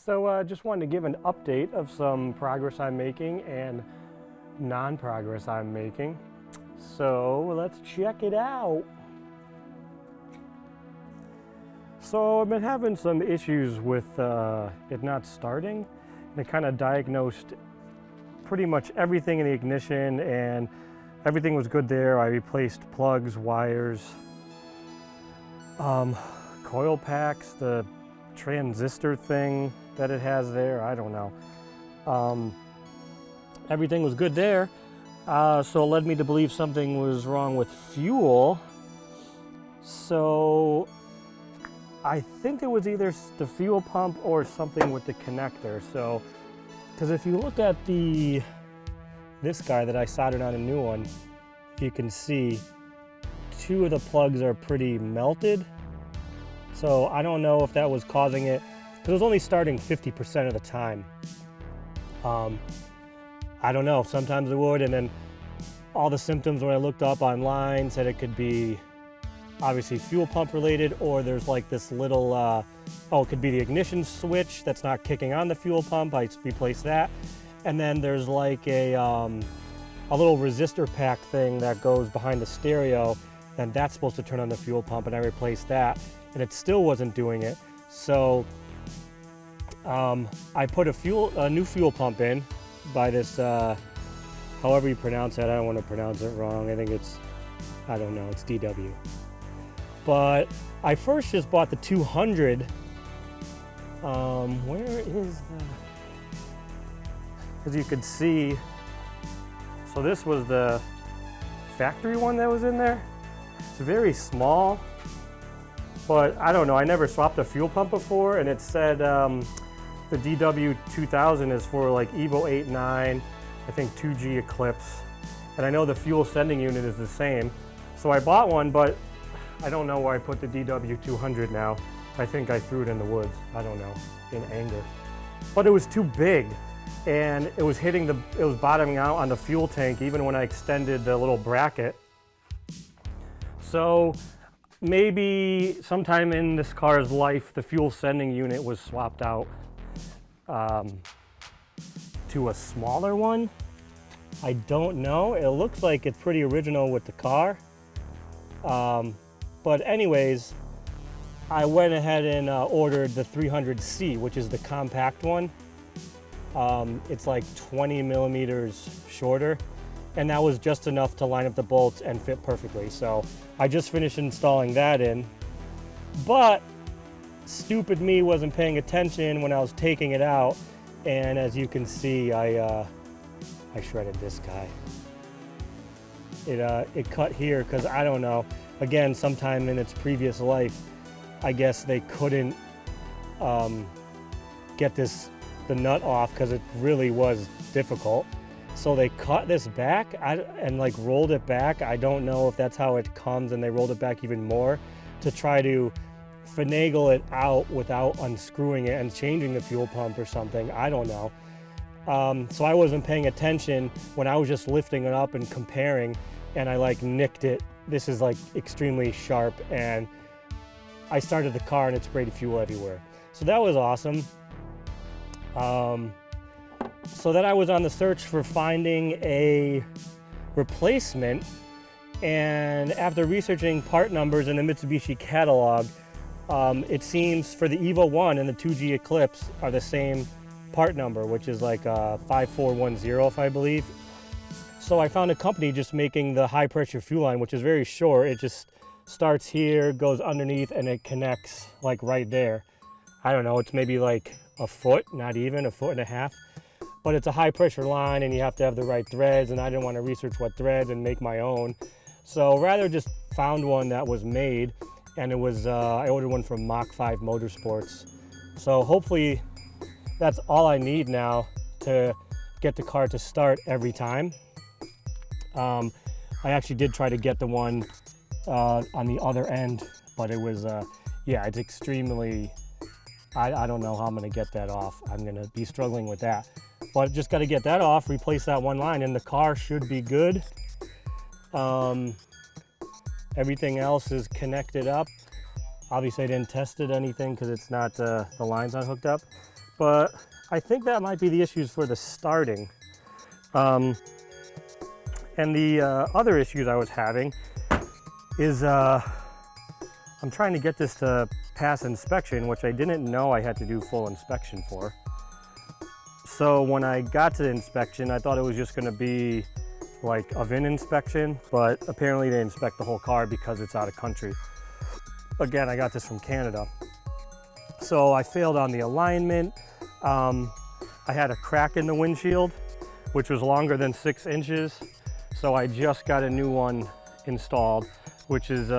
So just wanted to give an update of some progress I'm making and non-progress I'm making. So let's check it out. So I've been having some issues with it not starting. And I kind of diagnosed pretty much everything in the ignition and everything was good there. I replaced plugs, wires, coil packs, the transistor thing that it has there, I don't know. Everything was good there, so it led me to believe something was wrong with fuel. So I think it was either the fuel pump or something with the connector. So, because if you look at this guy that I soldered on a new one, you can see two of the plugs are pretty melted. So I don't know if that was causing it. It was only starting 50% of the time. I don't know, sometimes it would, and then all the symptoms when I looked up online said it could be obviously fuel pump related, or there's like this little, it could be the ignition switch that's not kicking on the fuel pump. I replaced that. And then there's like a little resistor pack thing that goes behind the stereo, and that's supposed to turn on the fuel pump, and I replaced that, and it still wasn't doing it. So I put a new fuel pump in by this, however you pronounce it. I don't want to pronounce it wrong. I think it's, I don't know, it's DW. But I first just bought the 200. Where is the, as you could see, so this was the factory one that was in there. It's very small, but I don't know, I never swapped a fuel pump before, and it said the DW2000 is for like Evo 8, 9, I think 2G Eclipse, and I know the fuel sending unit is the same. So I bought one, but I don't know where I put the DW200 now. I think I threw it in the woods, I don't know, in anger. But it was too big, and it was bottoming out on the fuel tank even when I extended the little bracket. So maybe sometime in this car's life, the fuel sending unit was swapped out to a smaller one. I don't know. It looks like it's pretty original with the car. But anyways, I went ahead and ordered the 300C, which is the compact one. It's like 20 millimeters shorter, and that was just enough to line up the bolts and fit perfectly. So I just finished installing that in, but stupid me wasn't paying attention when I was taking it out, and as you can see, I shredded this guy. It cut here because I don't know, again, sometime in its previous life, I guess they couldn't get the nut off because it really was difficult. So they cut this back and like rolled it back. I don't know if that's how it comes, and they rolled it back even more to try to finagle it out without unscrewing it and changing the fuel pump or something. I don't know. So I wasn't paying attention when I was just lifting it up and comparing, and I like nicked it. This is like extremely sharp, and I started the car and it sprayed fuel everywhere. So that was awesome. So then I was on the search for finding a replacement, and after researching part numbers in the Mitsubishi catalog, it seems for the Evo 1 and the 2G Eclipse are the same part number, which is like 5410, I believe. So I found a company just making the high pressure fuel line, which is very short. It just starts here, goes underneath, and it connects like right there. I don't know, it's maybe like a foot, not even, a foot and a half. But it's a high pressure line and you have to have the right threads, and I didn't want to research what threads and make my own. So rather just found one that was made, and it was, I ordered one from Mach 5 Motorsports. So hopefully that's all I need now to get the car to start every time. I actually did try to get the one on the other end, but it was, yeah, it's extremely, I don't know how I'm gonna get that off. I'm gonna be struggling with that. But just gotta get that off, replace that one line, and the car should be good. Everything else is connected up. Obviously I didn't test it anything because it's not, the line's not hooked up. but I think that might be the issues for the starting. And the other issues I was having is I'm trying to get this to pass inspection, which I didn't know I had to do full inspection for. So when I got to the inspection, I thought it was just going to be like a VIN inspection, but apparently they inspect the whole car because it's out of country. Again, I got this from Canada. So I failed on the alignment. I had a crack in the windshield, which was longer than 6 inches. So I just got a new one installed, which is,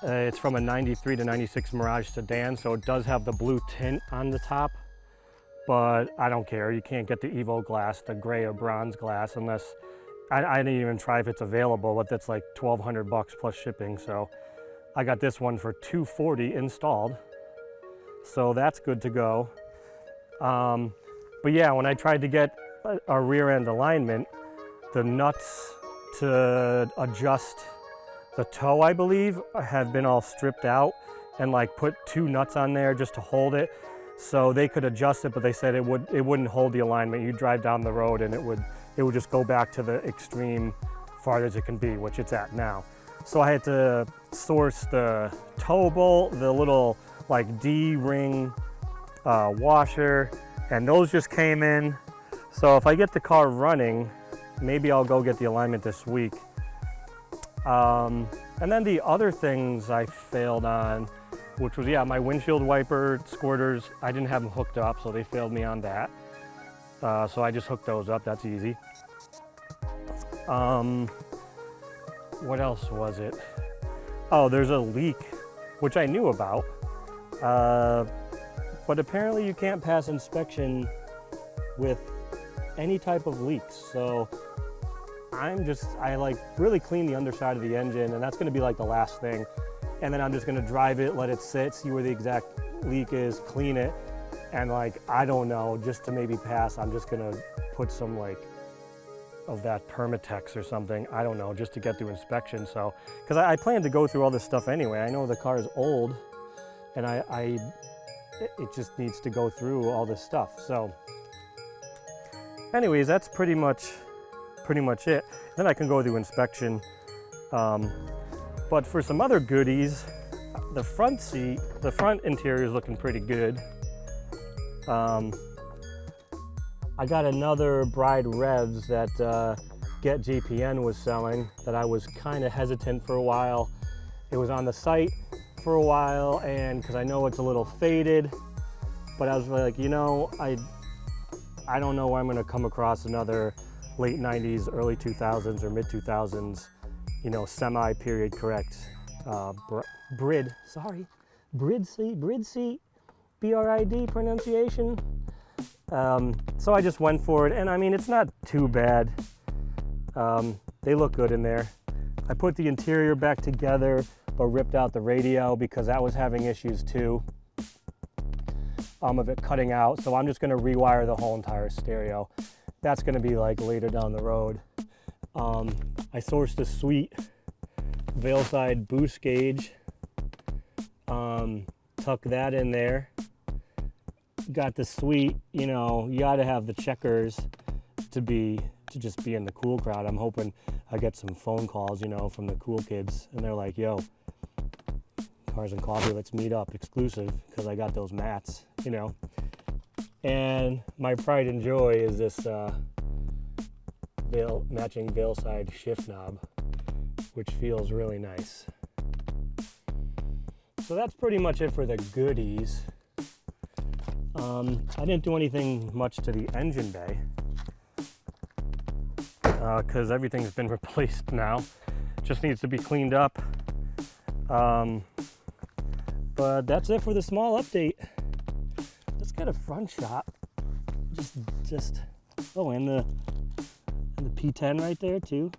it's from a 93 to 96 Mirage sedan. So it does have the blue tint on the top, but I don't care. You can't get the Evo glass, the gray or bronze glass, unless, I didn't even try if it's available, but that's like $1,200 plus shipping. So I got this one for $240 installed. So that's good to go. But yeah, when I tried to get a rear end alignment, the nuts to adjust the toe, I believe, have been all stripped out, and like put 2 nuts on there just to hold it. So they could adjust it, but they said it wouldn't hold the alignment. You drive down the road and it would just go back to the extreme far as it can be, which it's at now. So I had to source the toe bolt, the little like D-ring washer, and those just came in. So if I get the car running, maybe I'll go get the alignment this week. And then the other things I failed on, which was, yeah, my windshield wiper squirters, I didn't have them hooked up, so they failed me on that. So I just hooked those up, that's easy. What else was it? Oh, there's a leak, which I knew about. But apparently you can't pass inspection with any type of leaks. So I like really clean the underside of the engine, and that's gonna be like the last thing. And then I'm just gonna drive it, let it sit, see where the exact leak is, clean it. And like, I don't know, just to maybe pass, I'm just gonna put some like of that Permatex or something, I don't know, just to get through inspection. So, because I plan to go through all this stuff anyway. I know the car is old, and it just needs to go through all this stuff. So anyways, that's pretty much it. Then I can go through inspection. But for some other goodies, the front interior is looking pretty good. I got another Bride Revs that Get JPN was selling that I was kind of hesitant for a while. It was on the site for a while, and because I know it's a little faded, but I was like, you know, I don't know where I'm going to come across another late 90s, early 2000s, or mid 2000s, you know, semi-period correct Brid seat, B-R-I-D pronunciation. So I just went for it, and I mean, it's not too bad. They look good in there. I put the interior back together, but ripped out the radio because that was having issues too, of it cutting out. So I'm just gonna rewire the whole entire stereo. That's gonna be like later down the road. I sourced a sweet Veilside boost gauge, tuck that in there. Got the sweet, you know, you gotta have the checkers to just be in the cool crowd. I'm hoping I get some phone calls, you know, from the cool kids, and they're like, yo, Cars and Coffee, let's meet up, exclusive, because I got those mats, you know. And my pride and joy is this matching Veilside shift knob, which feels really nice. So that's pretty much it for the goodies. I didn't do anything much to the engine bay because everything's been replaced now. Just needs to be cleaned up. But that's it for the small update. Let's get a front shot. Just oh, and the P10 right there too,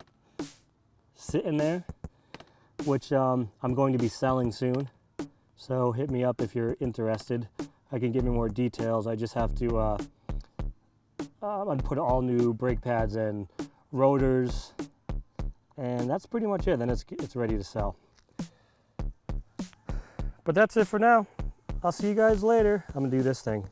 sitting there, which I'm going to be selling soon. So hit me up if you're interested. I can give you more details. I just have to put all new brake pads and rotors, and that's pretty much it. Then it's ready to sell. But that's it for now. I'll see you guys later. I'm gonna do this thing.